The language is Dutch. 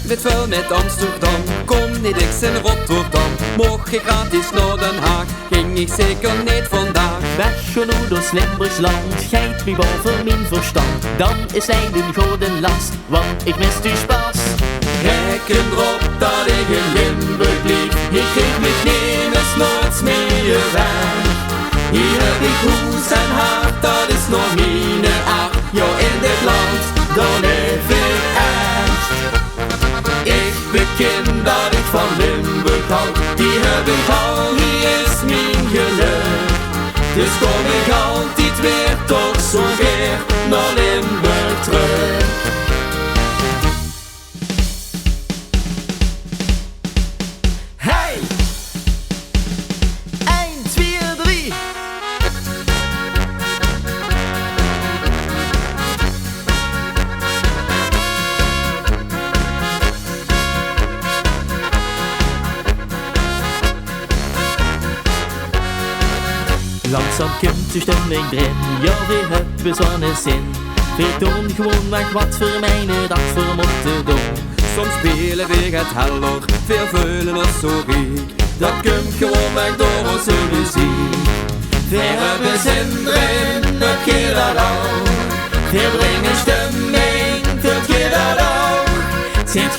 weet veel met Amsterdam. Kom niet eens in Rotterdam, mocht je gratis naar Den Haag, ging ik zeker niet vandaag. Weggenoeg door Limburgsland, geit me boven mijn verstand. Dan is Leiden goden last, want ik mis u spas. Reken erop dat ik in Limburg lief, ik geef me geen nooit meer weg. Hier heb ik hoes en hart, dat is nog mine aard. Jo, in dit land, daar leef ik echt. Ik beken dat ik van Limburg hou, die heb ik al, hier is mijn geluk. Dus kom ik altijd weer, toch zo weer, naar Limburg terug. Hey! 1, 2, 3. Langzaam komt de stemming erin, ja we hebben zo'n zin. We doen gewoon weg wat voor mijne dat we moeten doen. Soms spelen we het heller, veel vullen als sorry. Dat komt gewoon weg door onze muziek. We hebben zin erin, dat keer dat ook. We brengen stemming, dat keer dat ook. Sint